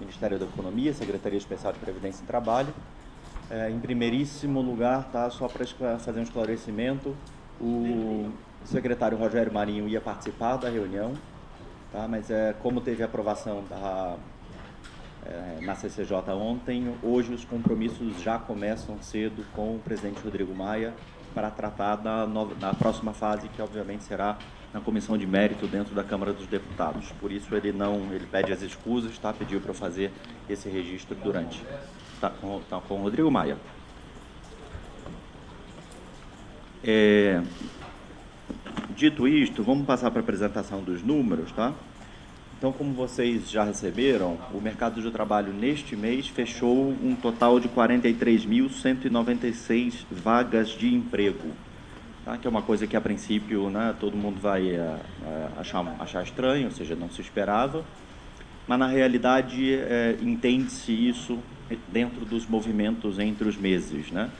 Ministério da Economia, Secretaria Especial de Previdência e Trabalho. Em primeiríssimo lugar, tá, só para fazer um esclarecimento, o secretário Rogério Marinho ia participar da reunião, tá, mas como teve aprovação na CCJ ontem, hoje os compromissos já começam cedo com o presidente Rodrigo Maia para tratar da próxima fase, que obviamente será na comissão de mérito dentro da Câmara dos Deputados. Por isso ele pede as escusas, tá? Pediu para eu fazer esse registro durante. Tá com o Rodrigo Maia. Dito isto, vamos passar para a apresentação dos números, tá? Então, como vocês já receberam, o mercado de trabalho neste mês fechou um total de 43.196 vagas de emprego, tá? Que é uma coisa que, a princípio, né, todo mundo vai achar estranho, ou seja, não se esperava, mas, na realidade, entende-se isso dentro dos movimentos entre os meses, né?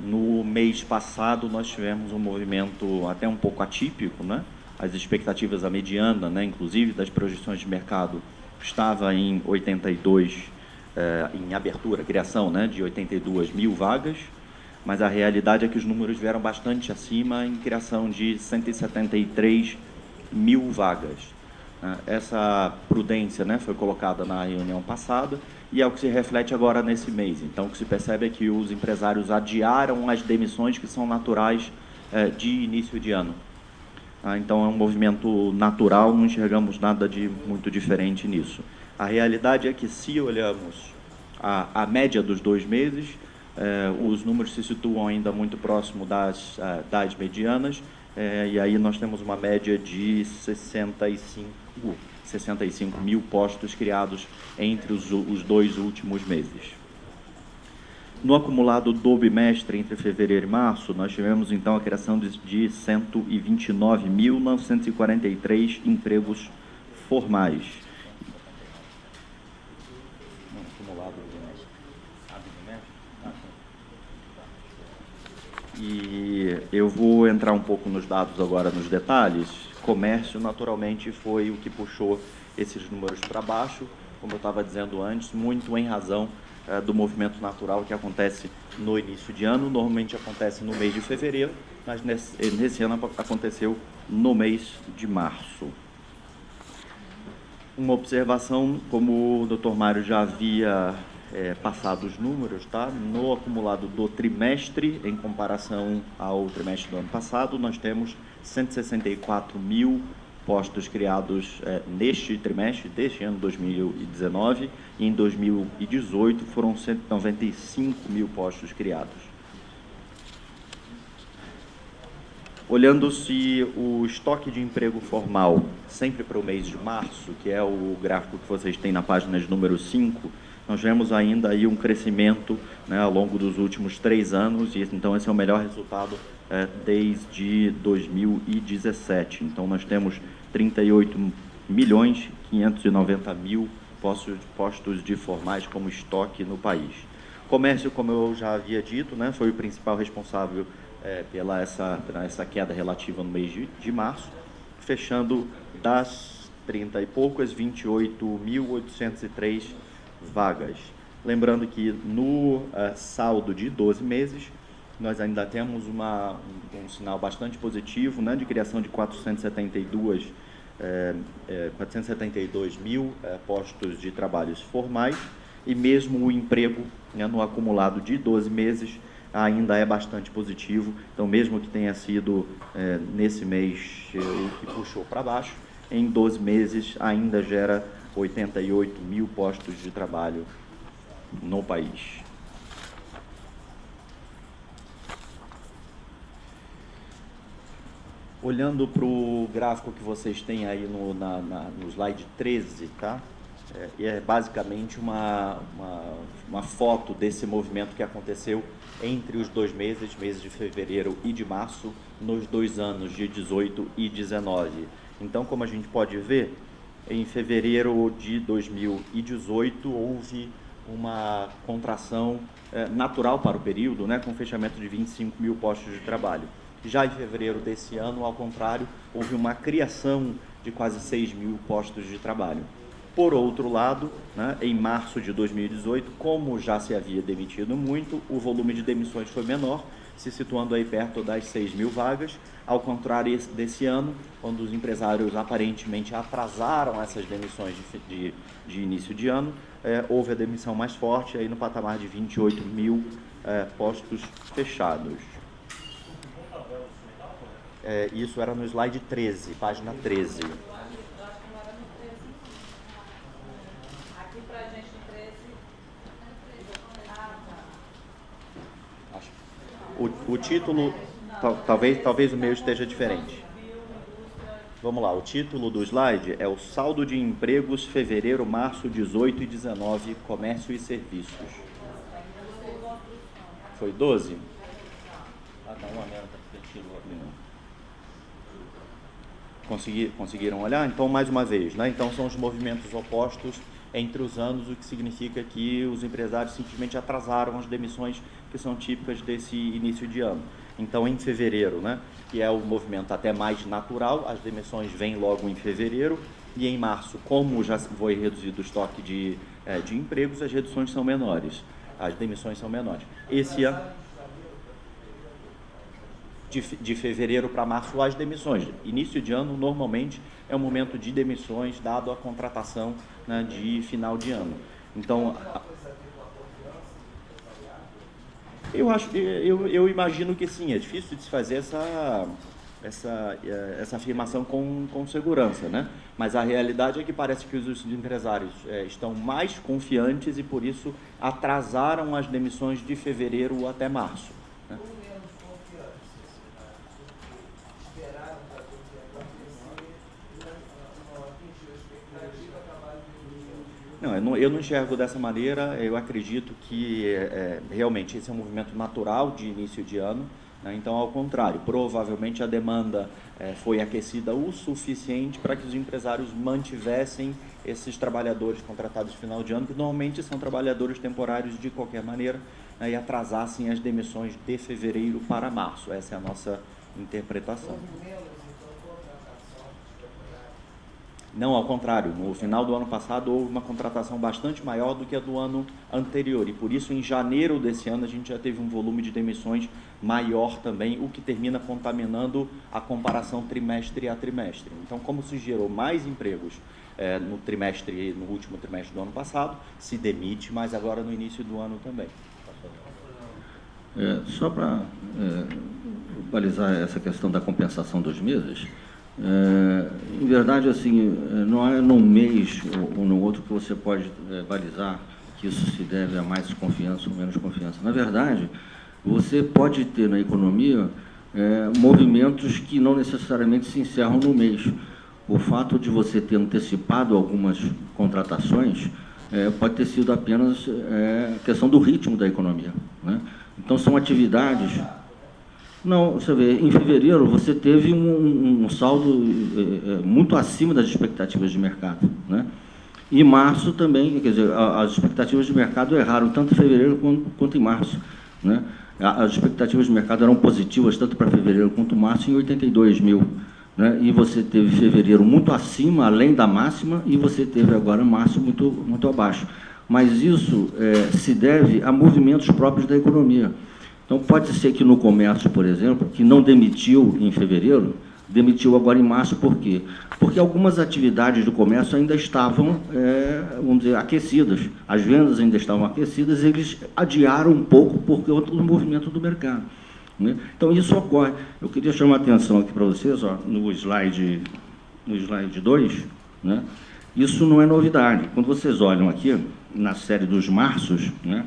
No mês passado, nós tivemos um movimento até um pouco atípico, né? As expectativas, a mediana, né, inclusive, das projeções de mercado, estava em 82, em abertura, criação, né, de 82 mil vagas, mas a realidade é que os números vieram bastante acima, em criação de 173 mil vagas. Essa prudência, né, foi colocada na reunião passada e é o que se reflete agora nesse mês. Então, o que se percebe é que os empresários adiaram as demissões que são naturais de início de ano. Então, é um movimento natural, não enxergamos nada de muito diferente nisso. A realidade é que, se olhamos a média dos 2 meses, os números se situam ainda muito próximo das medianas, e aí nós temos uma média de 65 mil postos criados entre os 2 últimos meses. No acumulado do bimestre entre fevereiro e março, nós tivemos, então, a criação de 129.943 empregos formais. No acumulado do bimestre. E eu vou entrar um pouco nos dados agora, nos detalhes. Comércio, naturalmente, foi o que puxou esses números para baixo, como eu estava dizendo antes, muito em razão do movimento natural que acontece no início de ano. Normalmente acontece no mês de fevereiro, mas nesse ano aconteceu no mês de março. Uma observação, como o Dr. Mário já havia passado os números, tá? No acumulado do trimestre, em comparação ao trimestre do ano passado, nós temos 164 mil postos criados neste trimestre, deste ano 2019, e em 2018 foram 195 mil postos criados. Olhando-se o estoque de emprego formal, sempre para o mês de março, que é o gráfico que vocês têm na página de número 5, nós vemos ainda aí um crescimento, né, ao longo dos últimos 3 anos, e então esse é o melhor resultado desde 2017. Então, nós temos 38.590.000 postos de formais como estoque no país. Comércio, como eu já havia dito, né, foi o principal responsável pela essa queda relativa no mês de março, fechando das 30 e poucas, 28.803 vagas. Lembrando que no saldo de 12 meses, nós ainda temos um sinal bastante positivo, né, de criação de 472 mil postos de trabalhos formais, e mesmo o emprego, né, no acumulado de 12 meses ainda é bastante positivo. Então, mesmo que tenha sido nesse mês o que puxou para baixo, em 12 meses ainda gera 88 mil postos de trabalho no país. Olhando para o gráfico que vocês têm aí no slide 13, tá? É basicamente uma foto desse movimento que aconteceu entre os 2 meses de fevereiro e de março, nos 2 anos de 18 e 19. Então, como a gente pode ver, em fevereiro de 2018 houve uma contração natural para o período, né, com fechamento de 25 mil postos de trabalho. Já em fevereiro desse ano, ao contrário, houve uma criação de quase 6 mil postos de trabalho. Por outro lado, né, em março de 2018, como já se havia demitido muito, o volume de demissões foi menor, se situando aí perto das 6.000 vagas, ao contrário desse ano, quando os empresários aparentemente atrasaram essas demissões de início de ano, houve a demissão mais forte, aí no patamar de 28.000 postos fechados. Isso era no slide 13, página 13. O título, talvez o meu esteja diferente. Vamos lá, o título do slide é o saldo de empregos fevereiro, março, 18 e 19, comércio e serviços. Foi 12? Ah, tá, uma merda, tirou aqui não. Conseguiram olhar? Então, mais uma vez, né? Então, são os movimentos opostos entre os anos, o que significa que os empresários simplesmente atrasaram as demissões que são típicas desse início de ano. Então, em fevereiro, né, que é o movimento até mais natural, as demissões vêm logo em fevereiro, e em março, como já foi reduzido o estoque de empregos, as reduções são menores, as demissões são menores. Esse ano, de fevereiro para março, as demissões. Início de ano, normalmente, é um momento de demissões, dado a contratação, né, de final de ano. Então, eu imagino que sim, é difícil de se fazer essa afirmação com segurança, né? Mas a realidade é que parece que os empresários estão mais confiantes e, por isso, atrasaram as demissões de fevereiro até março, né? Não, eu não enxergo dessa maneira. Eu acredito que realmente esse é um movimento natural de início de ano, né? Então, ao contrário, provavelmente a demanda foi aquecida o suficiente para que os empresários mantivessem esses trabalhadores contratados no final de ano, que normalmente são trabalhadores temporários de qualquer maneira, né, e atrasassem as demissões de fevereiro para março. Essa é a nossa interpretação. Não, ao contrário, no final do ano passado houve uma contratação bastante maior do que a do ano anterior, e por isso em janeiro desse ano a gente já teve um volume de demissões maior também, o que termina contaminando a comparação trimestre a trimestre. Então, como se gerou mais empregos no último trimestre do ano passado, se demite, mas agora no início do ano também. Só para balizar essa questão da compensação dos meses, em verdade, assim, não é num mês ou no outro que você pode balizar que isso se deve a mais confiança ou menos confiança. Na verdade, você pode ter na economia movimentos que não necessariamente se encerram no mês. O fato de você ter antecipado algumas contratações pode ter sido apenas questão do ritmo da economia, né? Então, são atividades... Não, você vê, em fevereiro você teve um saldo muito acima das expectativas de mercado, né? E março também, quer dizer, as expectativas de mercado erraram tanto em fevereiro quanto em março, né? As expectativas de mercado eram positivas tanto para fevereiro quanto março em 82 mil, né? E você teve fevereiro muito acima, além da máxima, e você teve agora março muito abaixo. Mas isso se deve a movimentos próprios da economia. Então, pode ser que no comércio, por exemplo, que não demitiu em fevereiro, demitiu agora em março. Por quê? Porque algumas atividades do comércio ainda estavam, vamos dizer, aquecidas. As vendas ainda estavam aquecidas, eles adiaram um pouco por conta do movimento do mercado, né? Então, isso ocorre. Eu queria chamar a atenção aqui para vocês, ó, no slide 2, né? Isso não é novidade. Quando vocês olham aqui, na série dos marços, né,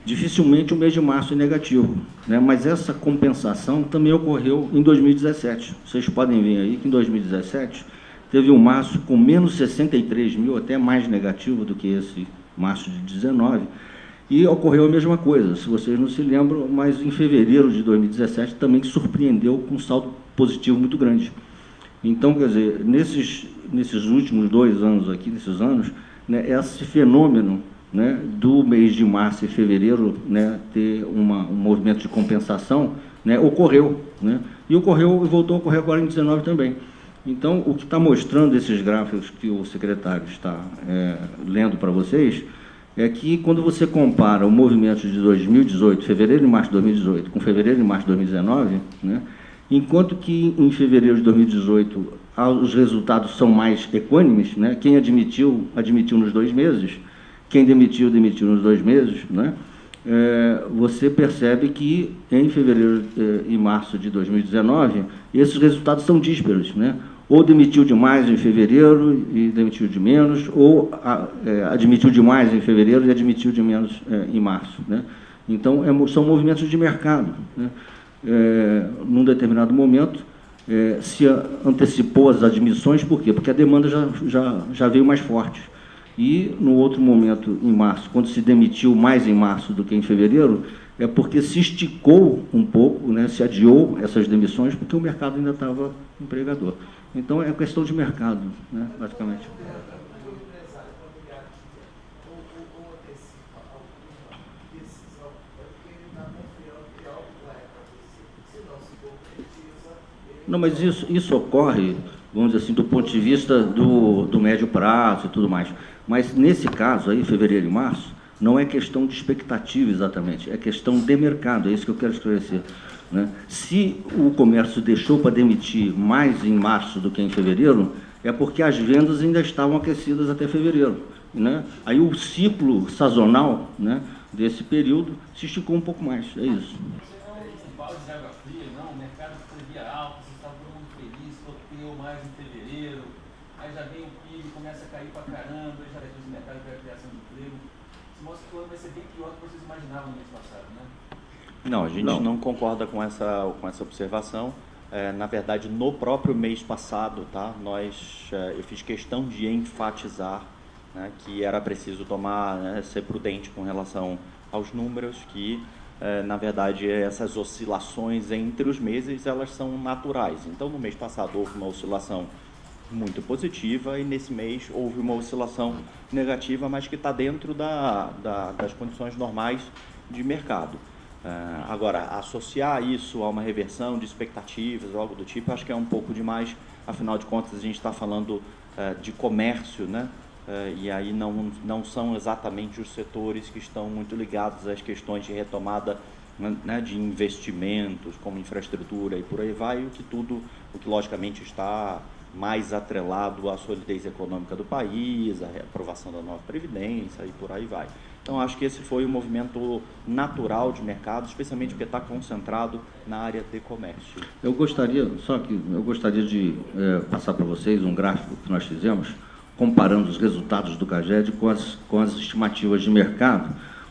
dificilmente o mês de março é negativo, né? Mas essa compensação também ocorreu em 2017. Vocês podem ver aí que em 2017 teve um março com menos 63 mil, até mais negativo do que esse março de 19, e ocorreu a mesma coisa, se vocês não se lembram, mas em fevereiro de 2017 também surpreendeu com um saldo positivo muito grande. Então, quer dizer, nesses últimos 2 anos aqui, nesses anos, né, esse fenômeno, né, do mês de março e fevereiro, né, ter um movimento de compensação, né, ocorreu, né, e voltou a ocorrer agora em 19 também. Então, o que está mostrando esses gráficos que o secretário está lendo para vocês é que, quando você compara o movimento de 2018, fevereiro e março de 2018, com fevereiro e março de 2019, né, enquanto que em fevereiro de 2018 os resultados são mais equânimes, né, quem admitiu, admitiu nos 2 meses, quem demitiu, demitiu nos 2 meses, né, você percebe que em fevereiro e março de 2019, esses resultados são díspares, né? Ou demitiu demais em fevereiro e demitiu de menos, ou admitiu demais em fevereiro e admitiu de menos em março, né? Então, são movimentos de mercado, né? Num determinado momento, se antecipou as admissões, por quê? Porque a demanda já veio mais forte. E, no outro momento, em março, quando se demitiu mais em março do que em fevereiro, é porque se esticou um pouco, né, se adiou essas demissões, porque o mercado ainda estava empregador. Então, é questão de mercado, né, basicamente. Não, mas isso ocorre, vamos dizer assim, do ponto de vista do médio prazo e tudo mais. Mas, nesse caso aí, fevereiro e março, não é questão de expectativa exatamente, é questão de mercado, é isso que eu quero esclarecer, né? Se o comércio deixou para demitir mais em março do que em fevereiro, é porque as vendas ainda estavam aquecidas até fevereiro, né? Aí o ciclo sazonal, né, desse período se esticou um pouco mais, é isso. Aí já vem o PIB, começa a cair pra caramba, já reduz o mercado para a criação de emprego. Isso mostra que o ano vai ser bem pior do que vocês imaginavam no mês passado, né? Não, a gente não concorda com essa observação. Na verdade, no próprio mês passado, tá, eu fiz questão de enfatizar, né, que era preciso ser prudente com relação aos números, que, na verdade, essas oscilações entre os meses, elas são naturais. Então, no mês passado, houve uma oscilação muito positiva, e nesse mês houve uma oscilação negativa, mas que está dentro das condições normais de mercado. Agora, associar isso a uma reversão de expectativas ou algo do tipo, acho que é um pouco demais. Afinal de contas, a gente está falando de comércio, né? E aí não são exatamente os setores que estão muito ligados às questões de retomada, né, de investimentos, como infraestrutura e por aí vai, o que logicamente está mais atrelado à solidez econômica do país, à aprovação da nova Previdência e por aí vai. Então, acho que esse foi um movimento natural de mercado, especialmente porque está concentrado na área de comércio. Eu gostaria de passar para vocês um gráfico que nós fizemos, comparando os resultados do CAGED com as estimativas de mercado,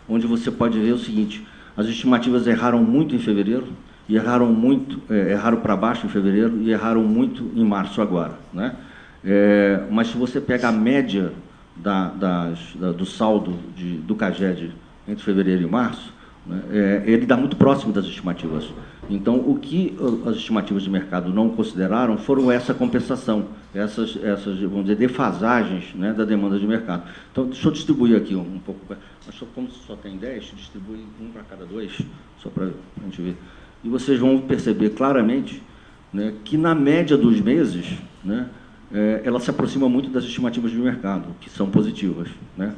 onde você pode ver o seguinte: as estimativas erraram muito em fevereiro, e erraram para baixo em fevereiro e erraram muito em março agora, né? Mas se você pega a média do saldo do CAGED entre fevereiro e março, né, ele dá muito próximo das estimativas. Então, o que as estimativas de mercado não consideraram foram essa compensação, essas vamos dizer, defasagens, né, da demanda de mercado. Então, deixa eu distribuir aqui um pouco. Mas como só tem 10, distribui um para cada 2, só para a gente ver. E vocês vão perceber claramente, né, que, na média dos meses, né, ela se aproxima muito das estimativas de mercado, que são positivas, né?